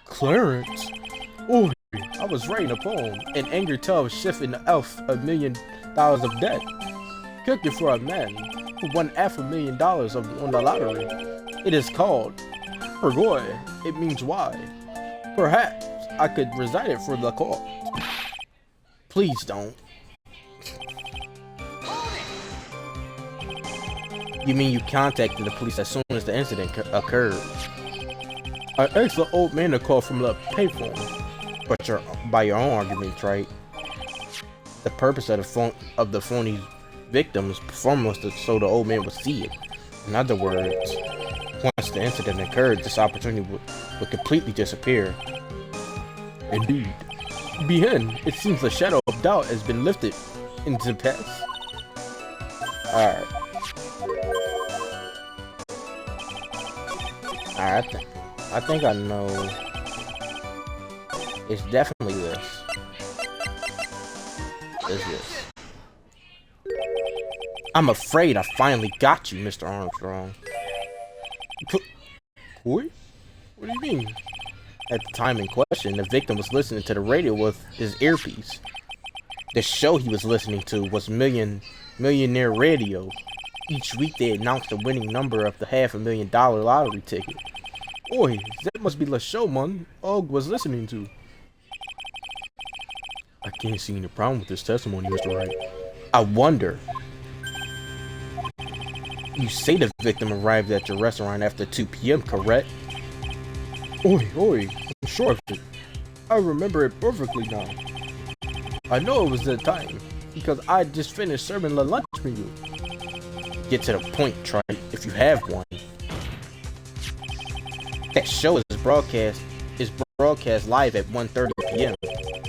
Clarence? Oh, I was writing a poem, an angry tale of chef and the elf $1,000,000 of debt. Cooking for a man who won $500,000 on the lottery. It is called Pergoy. It means why. Perhaps I could recite it for the court. Please don't. You mean you contacted the police as soon as the incident occurred? I asked the old man to call from the payphone. But by your own arguments, right? The purpose of the phony victim's performance was so the old man would see it. In other words, once the incident occurred, this opportunity would completely disappear. Indeed. Behind, it seems the shadow of doubt has been lifted into the past. Alright. I think I know. It's definitely this. It's this. I'm afraid I finally got you, Mr. Armstrong. What? What do you mean? At the time in question, the victim was listening to the radio with his earpiece. The show he was listening to was Millionaire Radio. Each week they announced the winning number of the $500,000 lottery ticket. Oi, that must be the show man Og was listening to. I can't see any problem with this testimony, Mr. Wright. I wonder. You say the victim arrived at your restaurant after 2 p.m., correct? Oi, I'm sure of it. I remember it perfectly now. I know it was that time, because I just finished serving the lunch menu. Get to the point, Trey, if you have one. That show is broadcast live at 1:30 p.m.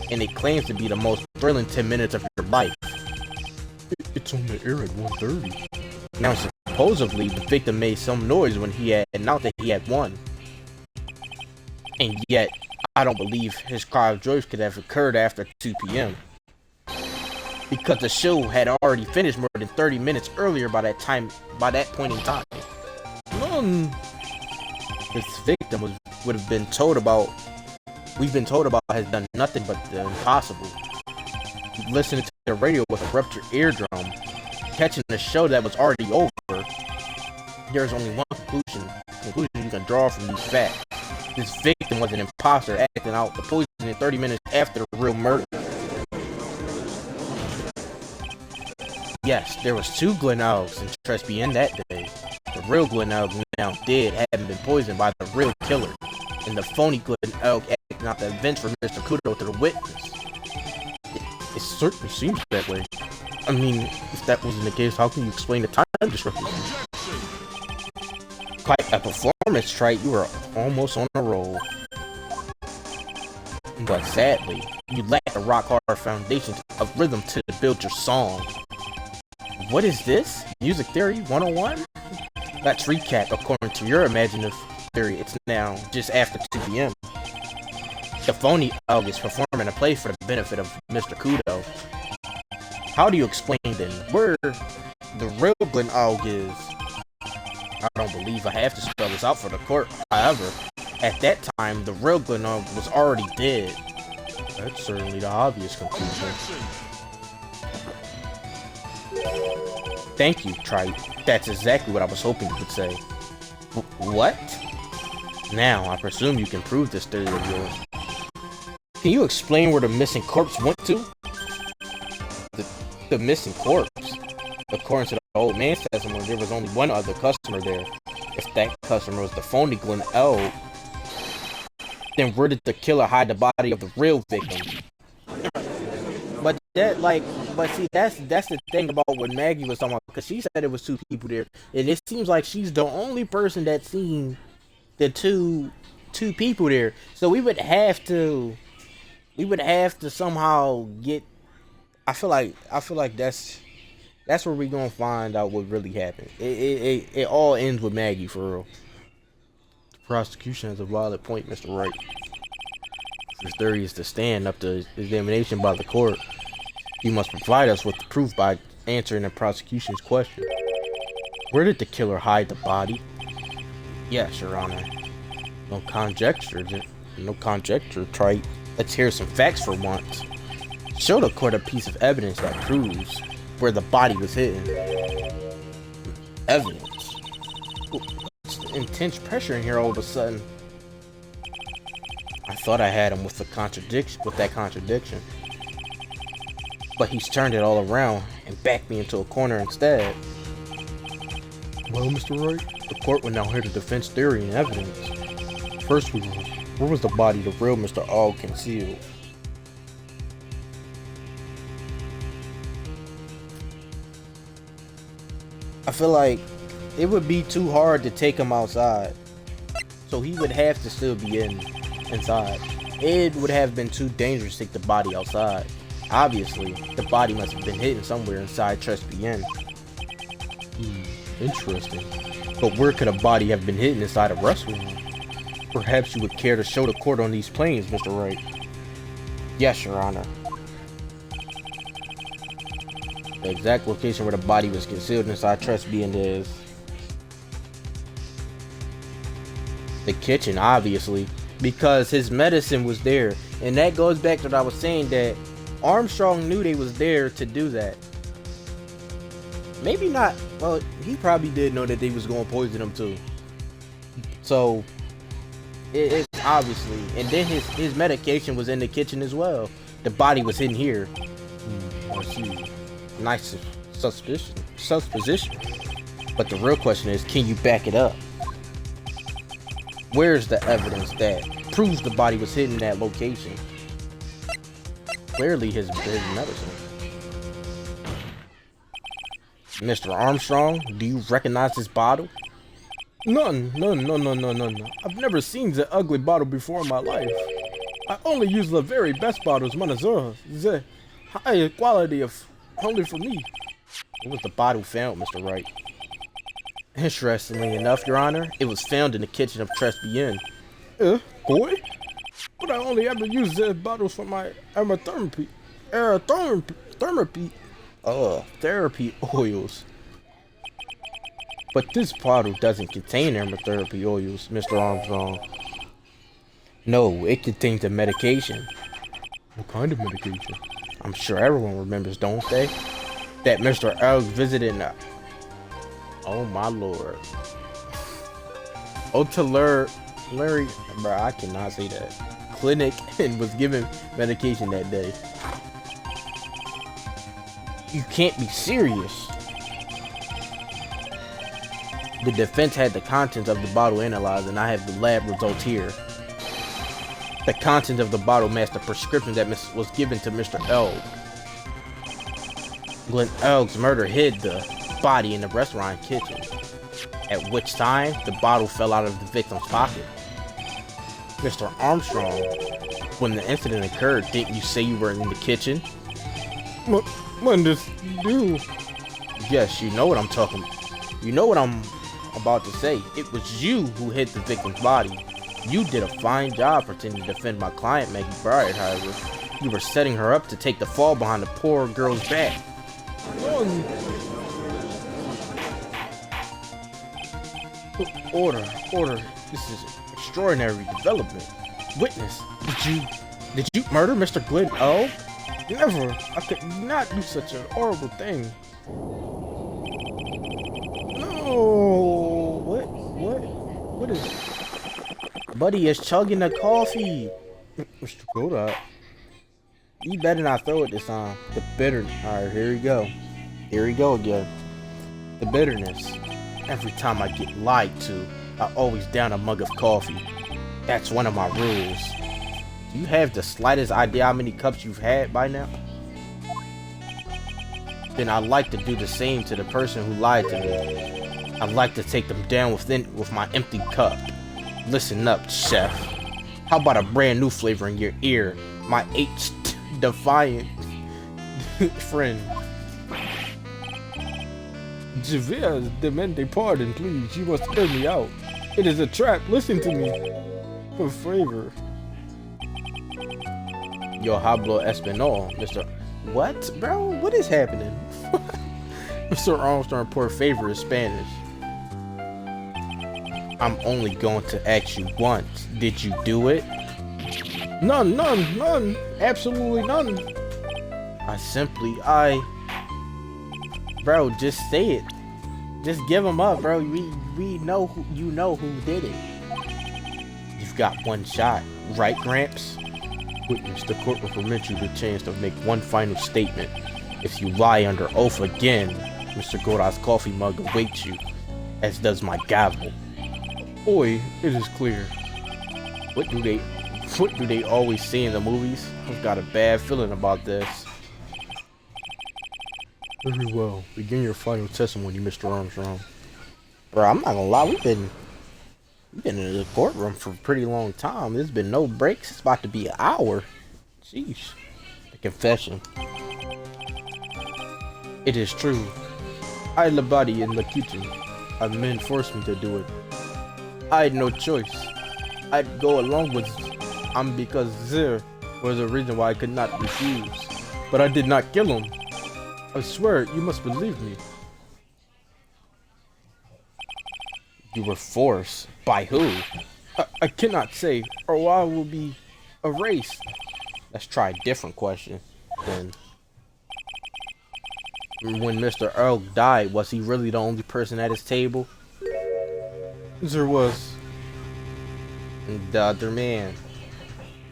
and it claims to be the most thrilling 10 minutes of your life. It's on the air at 1:30. Now, supposedly, the victim made some noise when he had announced that he had won. And yet, I don't believe his cry of joy could have occurred after 2 p.m. because the show had already finished more than 30 minutes earlier by that point in time. This victim would have been told about, we've been told about, has done nothing but the impossible. Listening to the radio with a ruptured eardrum, catching the show that was already over. There's only one conclusion you can draw from these facts. This victim was an imposter acting out the poisoning 30 minutes after the real murder. Yes, there was 2 Glen Elgs in Trespien that day. The real Glen Elg, now dead, hadn't been poisoned by the real killer, and the phony Glen Elg acting out the events for Mr. Kudo to the witness. It certainly seems that way. I mean, if that wasn't the case, how can you explain the time discrepancy? Quite a performance, Trite. You were almost on a roll. But sadly, you lack a rock-hard foundation of rhythm to build your song. What is this? Music Theory 101? Let's recap. According to your imaginative theory, it's now just after 2 p.m. The phony Elg is performing a play for the benefit of Mr. Kudo. How do you explain then where the real Glen Elg is? I don't believe I have to spell this out for the court. However, at that time, the real Glen Elg was already dead. That's certainly the obvious conclusion. Thank you, Wright. That's exactly what I was hoping you would say. What? Now, I presume you can prove this theory of yours. Can you explain where the missing corpse went to? The missing corpse? According to the old man's testimony, there was only one other customer there. If that customer was the phony Glen Elg, then where did the killer hide the body of the real victim? But see, that's the thing about what Maggie was talking about, because she said it was two people there, and it seems like she's the only person that's seen the two people there. So we would have to somehow get. I feel like that's where we're gonna find out what really happened. It all ends with Maggie, for real. The prosecution has a valid point, Mr. Wright. His theory is to stand up to examination by the court. You must provide us with the proof by answering the prosecution's question. Where did the killer hide the body? Yes, Your Honor. No conjecture, Trite. Let's hear some facts for once. Show the court a piece of evidence that proves where the body was hidden. Evidence? What's the intense pressure in here all of a sudden? I thought I had him with that contradiction. But he's turned it all around and backed me into a corner instead. Well, Mr. Wright, The court will now hear the defense theory and evidence. first where was the body the real Mr. Armstrong concealed? I feel like it would be too hard to take him outside. So he would have to still be inside. It would have been too dangerous to take the body outside. Obviously, the body must have been hidden somewhere inside Tribulations. Interesting. But where could a body have been hidden inside a restaurant? Perhaps you would care to show the court on these planes, Mr. Wright. Yes, Your Honor. The exact location where the body was concealed inside Tribulations is the kitchen, obviously, because his medicine was there. And that goes back to what I was saying, that Armstrong knew they was there to do that. Maybe not. Well, he probably did know that they was going to poison him too. So it's obviously, and then his medication was in the kitchen as well. The body was hidden here. I see. Nice supposition. But the real question is, can you back it up? Where's the evidence that proves the body was hidden in that location? Clearly his medicine. Mr. Armstrong, do you recognize this bottle? No. I've never seen the ugly bottle before in my life. I only use the very best bottles, Manazur. The high quality of only for me. Where was the bottle found, Mr. Wright? Interestingly enough, Your Honor, it was found in the kitchen of Tribulations. Boy? But I only ever use the bottles for my therapy oils. But this bottle doesn't contain aromatherapy oils, Mr. Armstrong. No, it contains a medication. What kind of medication? I'm sure everyone remembers, don't they? That Mr. Elg visited in oh my lord. Larry, bro, I cannot say that. Clinic and was given medication that day. You can't be serious. The defense had the contents of the bottle analyzed, and I have the lab results here. The contents of the bottle matched the prescription that was given to Mr. Elg. Glen Elg's murder hid the body in the restaurant kitchen, at which time the bottle fell out of the victim's pocket. Mr. Armstrong, when the incident occurred, didn't you say you were in the kitchen? When did you? Yes, you know what I'm talking. You know what I'm about to say. It was you who hid the victim's body. You did a fine job pretending to defend my client, Maggie Bryant, however. You were setting her up to take the fall behind the poor girl's back. Order, order. This is extraordinary development. Witness, did you murder Mr. Glynn? Oh, never. I could not do such a horrible thing. No. What is it? Buddy is chugging the coffee. Mr. Godot. You better not throw it this time. The bitter. Alright, here we go. Here we go again. The bitterness. Every time I get lied to, I always down a mug of coffee. That's one of my rules. Do you have the slightest idea how many cups you've had by now? Then I like to do the same to the person who lied to me. I like to take them down with my empty cup. Listen up, chef. How about a brand new flavor in your ear? My defiant friend. Javier, demand a pardon, please. You must hear me out. It is a trap. Listen to me. For favor. Yo hablo español, Mr. What, bro? What is happening? Mr. Armstrong, por favor, is Spanish. I'm only going to ask you once. Did you do it? None. Absolutely none. Bro, just say it. Just give him up, bro. We know who did it. You've got one shot, right, Gramps? Witness, the court will permit you the chance to make one final statement. If you lie under oath again, Mr. Godot's coffee mug awaits you, as does my gavel. Oi, it is clear. What do they always say in the movies? I've got a bad feeling about this. Very well. Begin your final testimony, Mr. Armstrong. Bro, I'm not gonna lie, we've been in the courtroom for a pretty long time. There's been no breaks. It's about to be an hour. Jeez. The confession. It is true. I had the body in the kitchen. A man forced me to do it. I had no choice. I'd go along with because there was a reason why I could not refuse. But I did not kill him. I swear, you must believe me. You were forced? By who? I cannot say, or I will be erased. Let's try a different question, then. When Mr. Earl died, was he really the only person at his table? There was. The other man.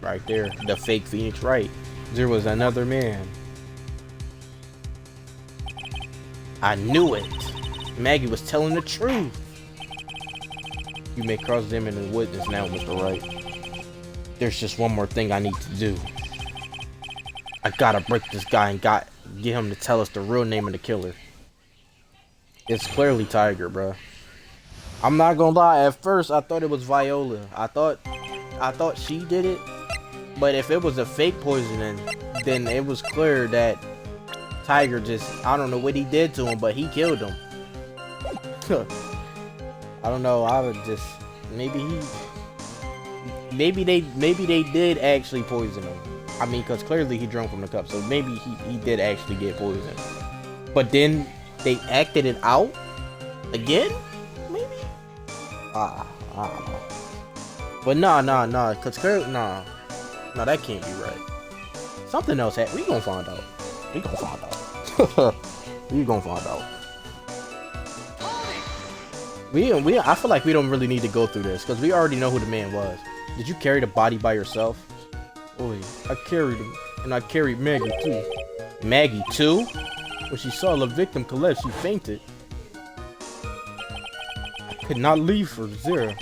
Right there. The fake Phoenix Wright. There was another man. I knew it. Maggie was telling the truth. You may cross-examine the witness now, Mr. Wright. There's just one more thing I need to do. I gotta break this guy and get him to tell us the real name of the killer. It's clearly Tiger, bro. I'm not gonna lie, at first I thought it was Viola. I thought she did it. But if it was a fake poisoning, then it was clear that Tiger I don't know what he did to him, but he killed him. I don't know, I would just, maybe they did actually poison him. I mean, because clearly he drank from the cup, so maybe he did actually get poisoned. But then they acted it out again? Maybe? I don't know. But nah, because clearly, nah, that can't be right. Something else happened. We gonna find out. We gonna find out. I feel like we don't really need to go through this because we already know who the man was. Did you carry the body by yourself? Oi, I carried him, and I carried Maggie too. Maggie too? When she saw the victim collapse, she fainted. I could not leave her there.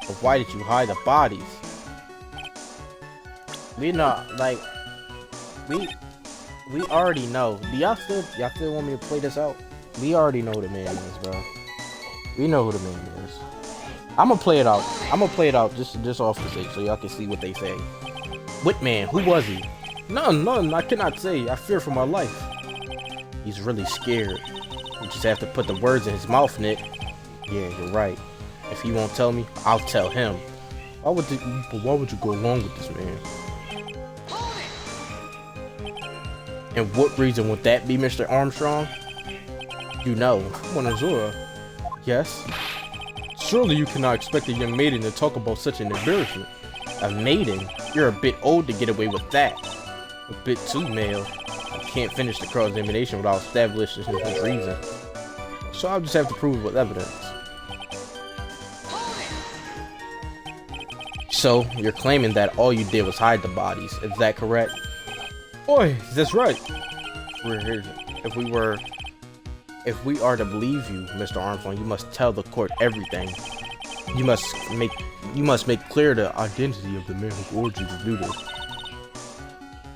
But why did you hide the bodies? We already know. Do y'all still want me to play this out? We already know who the man is, bro. We know who the man is. I'm gonna play it out just off the sake so y'all can see what they say. Whitman, who was he? None, I cannot say. I fear for my life. He's really scared. You just have to put the words in his mouth, Nick. Yeah, you're right. If he won't tell me, I'll tell him. Why would you go along with this man? And what reason would that be, Mr. Armstrong? You know. Bonazora. Yes? Surely you cannot expect a young maiden to talk about such an embarrassment. A maiden? You're a bit old to get away with that. A bit too male. I can't finish the cross-examination without establishing his reason. So I'll just have to prove it with evidence. So, you're claiming that all you did was hide the bodies, is that correct? Oi, that's right. If we are to believe you, Mr. Armstrong, you must tell the court everything. You must make clear the identity of the man who ordered you to do this.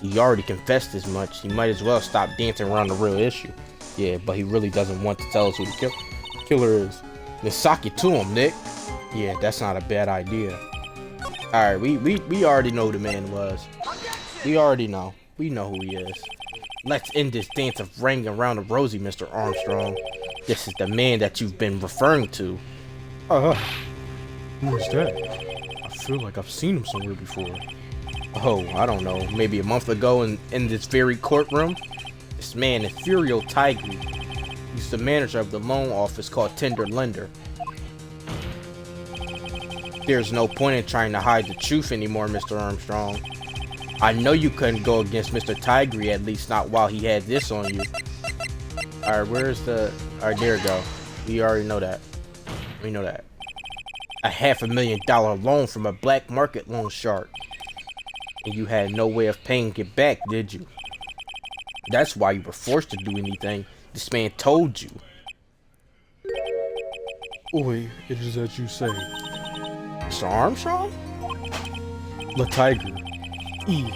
He already confessed as much. He might as well stop dancing around the real issue. Yeah, but he really doesn't want to tell us who the killer is. Then sock it to him, Nick. Yeah, that's not a bad idea. Alright, we already know who the man was. We already know. We know who he is. Let's end this dance of ringing around the rosy, Mr. Armstrong. This is the man that you've been referring to. Who's that? I feel like I've seen him somewhere before. Oh, I don't know. Maybe a month ago in this very courtroom? This man is Furio Tigre. He's the manager of the loan office called Tender Lender. There's no point in trying to hide the truth anymore, Mr. Armstrong. I know you couldn't go against Mr. Tigre, at least not while he had this on you. Alright, where's the... Alright, there we go. We already know that. We know that. A $500,000 loan from a black market loan shark. And you had no way of paying it back, did you? That's why you were forced to do anything. This man told you. Oi, it is as you say. Mr. Armstrong? The Tiger. E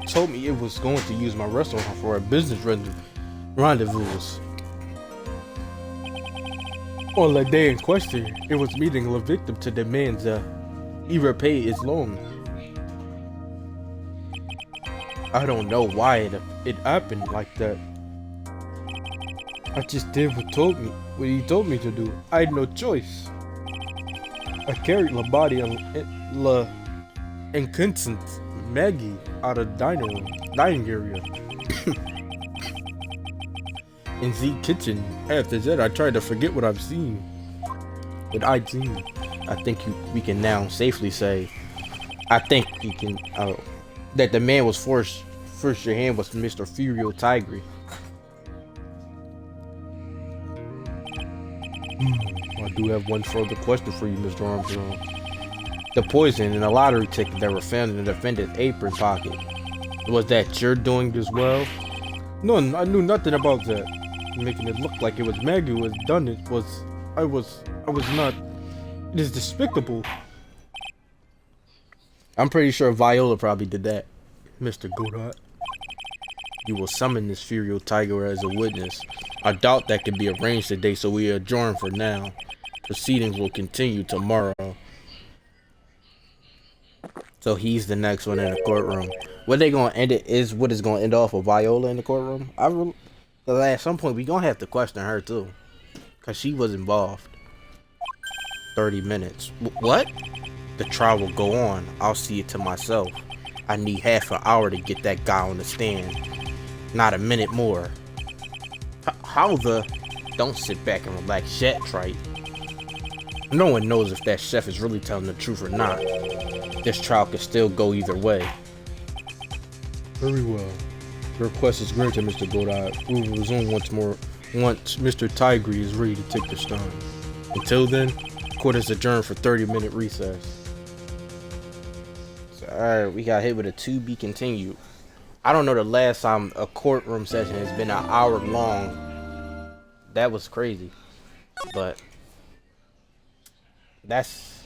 told me it was going to use my restaurant for a business rendezvous. On the day in question, it was meeting the victim to demand he repay his loan. I don't know why it happened like that. I just did what he told me to do. I had no choice. I carried the body of La Inconstant Maggie out of dining area. In the kitchen. After that, I tried to forget what I've seen. What I'd seen. I think we can now safely say, that the man was forced your hand was Mr. Furio Tigre. I do have one further question for you, Mr. Armstrong. The poison and the lottery ticket that were found in the defendant's apron pocket. Was that your doing as well? None. I knew nothing about that. Making it look like it was Maggie who had done it I was not. It is despicable. I'm pretty sure Viola probably did that. Mr. Godot. You will summon this Furio Tiger as a witness. I doubt that can be arranged today, so we adjourn for now. Proceedings will continue tomorrow. So he's the next one in the courtroom. What they gonna end it is what is gonna end off with Viola in the courtroom. At some point we gonna have to question her too, cause she was involved. 30 minutes. What? The trial will go on. I'll see it to myself. I need half an hour to get that guy on the stand. Not a minute more. How the... Don't sit back and relax yet, Wright. No one knows if that chef is really telling the truth or not. This trial could still go either way. Very well. Your request is granted, Mr. Godot. We will resume once Mr. Tigre is ready to take the stand. Until then, court is adjourned for 30-minute recess. So, alright, we got hit with a to be continued. I don't know the last time a courtroom session has been an hour long. That was crazy. But that's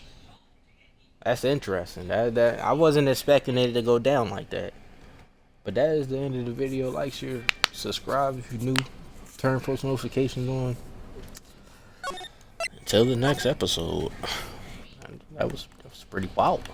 interesting. That I wasn't expecting it to go down like that. But that is the end of the video. Like, share, subscribe if you're new. Turn post notifications on. Until the next episode. That was pretty wild.